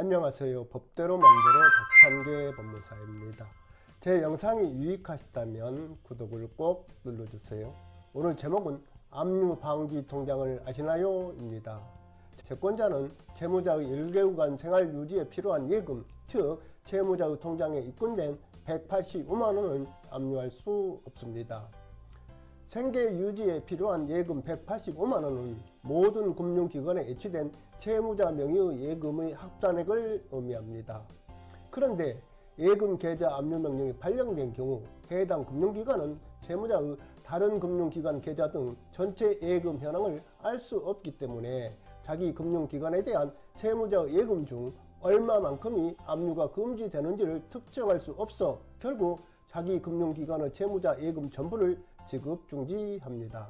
안녕하세요. 법대로 맘대로 박찬계 법무사입니다. 제 영상이 유익하셨다면 구독을 꼭 눌러주세요. 오늘 제목은 압류 방지 통장을 아시나요? 입니다. 채권자는 채무자의 1개월간 생활 유지에 필요한 예금, 즉 채무자의 통장에 입금된 185만원을 압류할 수 없습니다. 생계 유지에 필요한 예금 185만원은 모든 금융기관에 애취된 채무자 명의의 예금의 합산액을 의미합니다. 그런데 예금 계좌 압류 명령이 발령된 경우 해당 금융기관은 채무자의 다른 금융기관 계좌 등 전체 예금 현황을 알 수 없기 때문에 자기 금융기관에 대한 채무자의 예금 중 얼마만큼이 압류가 금지되는지를 특정할 수 없어 결국 자기 금융기관의 채무자 예금 전부를 지급 중지합니다.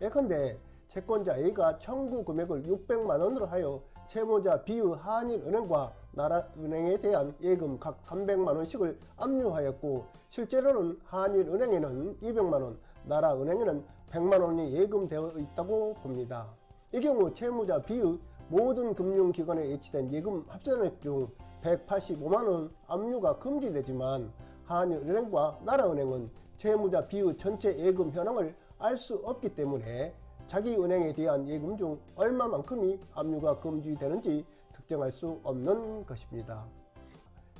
예컨대 채권자 A가 청구 금액을 600만원으로 하여 채무자 B의 한일은행과 나라은행에 대한 예금 각 300만원씩을 압류하였고 실제로는 한일은행에는 200만원, 나라은행에는 100만원이 예금되어 있다고 봅니다. 이 경우 채무자 B의 모든 금융기관에 예치된 예금 합산액 중 185만원 압류가 금지되지만 한일은행과 나라은행은 채무자 B의 전체 예금 현황을 알 수 없기 때문에 자기 은행에 대한 예금 중 얼마만큼이 압류가 금지되는지 특정할 수 없는 것입니다.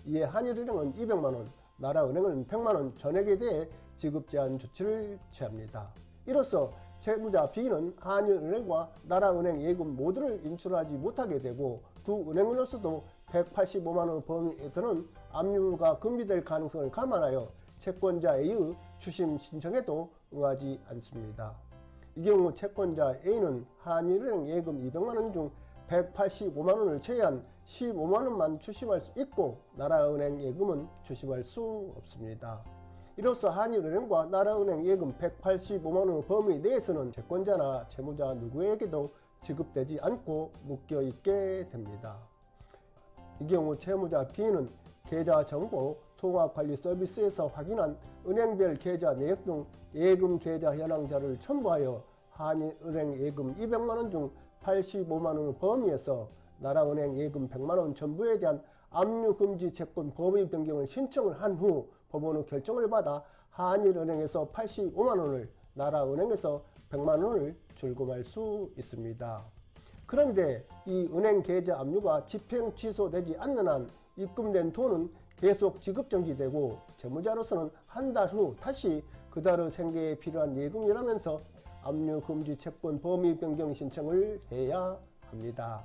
이에 한일은행은 200만원, 나라은행은 100만원 전액에 대해 지급 제한 조치를 취합니다. 이로써 채무자 B는 한일은행과 나라은행 예금 모두를 인출하지 못하게 되고 두 은행으로서도 185만원 범위에서는 압류가 금지될 가능성을 감안하여 채권자 A의 추심 신청에도 응하지 않습니다. 이 경우 채권자 A는 한일은행 예금 200만원 중 185만원을 제외한 15만원만 추심할 수 있고 나라은행 예금은 추심할 수 없습니다. 이로써 한일은행과 나라은행 예금 185만원 범위 내에서는 채권자나 채무자 누구에게도 지급되지 않고 묶여있게 됩니다. 이 경우 채무자 B는 계좌 정보 통화관리 서비스에서 확인한 은행별 계좌 내역 등 예금 계좌 현황 자료를 첨부하여 한일은행 예금 200만원 중 85만원 범위에서 나라은행 예금 100만원 전부에 대한 압류 금지 채권 범위 변경을 신청을 한 후 법원의 결정을 받아 한일은행에서 85만원을 나라은행에서 100만원을 출금할 수 있습니다. 그런데 이 은행 계좌 압류가 집행 취소되지 않는 한 입금된 돈은 계속 지급 정지되고 채무자로서는 한 달 후 다시 그달의 생계에 필요한 예금이라면서 압류 금지 채권 범위 변경 신청을 해야 합니다.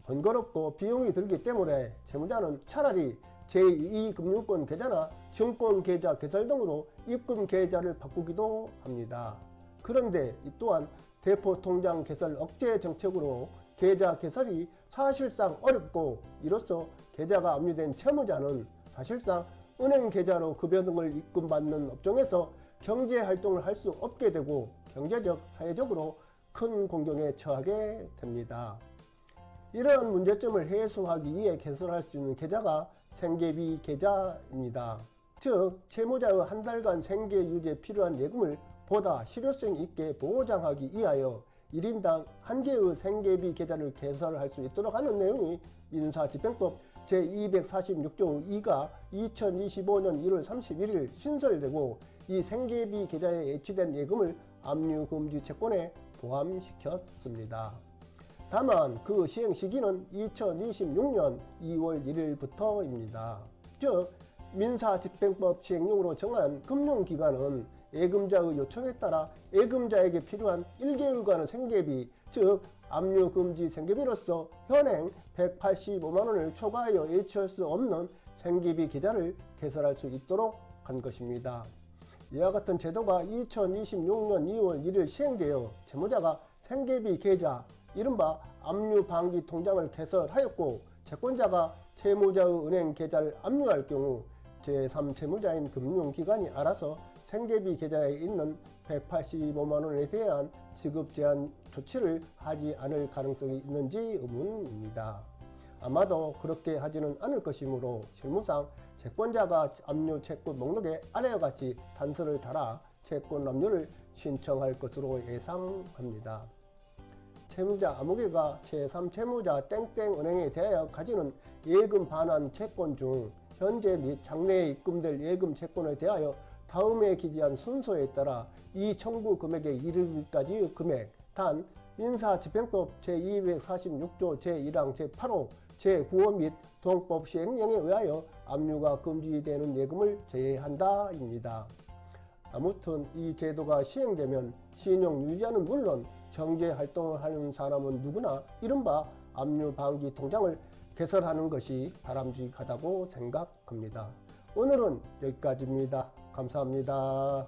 번거롭고 비용이 들기 때문에 채무자는 차라리 제2금융권 계좌나 증권 계좌 개설 등으로 입금 계좌를 바꾸기도 합니다. 그런데 이 또한 대포 통장 개설 억제 정책으로 계좌 개설이 사실상 어렵고 이로써 계좌가 압류된 채무자는 사실상 은행 계좌로 급여 등을 입금받는 업종에서 경제활동을 할 수 없게 되고 경제적, 사회적으로 큰 공경에 처하게 됩니다. 이러한 문제점을 해소하기 위해 개설할 수 있는 계좌가 생계비 계좌입니다. 즉 채무자의 한 달간 생계 유지에 필요한 예금을 보다 실효성 있게 보장하기 위하여 1인당 1개의 생계비 계좌를 개설할 수 있도록 하는 내용이 민사집행법 제246조 2가 2025년 1월 31일 신설되고 이 생계비 계좌에 예치된 예금을 압류 금지 채권에 포함시켰습니다. 다만 그 시행 시기는 2026년 2월 1일부터입니다. 즉 민사집행법 시행령으로 정한 금융기관은 예금자의 요청에 따라 예금자에게 필요한 1개월간의 생계비, 즉 압류금지 생계비로서 현행 185만원을 초과하여 예치할 수 없는 생계비 계좌를 개설할 수 있도록 한 것입니다. 이와 같은 제도가 2026년 2월 1일 시행되어 채무자가 생계비 계좌, 이른바 압류 방지 통장을 개설하였고 채권자가 채무자의 은행 계좌를 압류할 경우 제3채무자인 금융기관이 알아서 생계비 계좌에 있는 185만원에 대한 지급 제한 조치를 하지 않을 가능성이 있는지 의문입니다. 아마도 그렇게 하지는 않을 것이므로 실무상 채권자가 압류 채권 목록에 아래와 같이 단서를 달아 채권 압류를 신청할 것으로 예상합니다. 채무자 아무개가 제3채무자 땡땡은행에 대하여 가지는 예금 반환 채권 중 현재 및 장래에 입금될 예금 채권에 대하여 다음에 기재한 순서에 따라 이 청구 금액에 이르기까지의 금액 단 민사집행법 제246조 제1항 제8호 제9호 및 동법 시행령에 의하여 압류가 금지되는 예금을 제외한다입니다. 아무튼 이 제도가 시행되면 신용 유지자는 물론 경제 활동을 하는 사람은 누구나 이른바 압류 방지 통장을 개설하는 것이 바람직하다고 생각합니다. 오늘은 여기까지입니다. 감사합니다.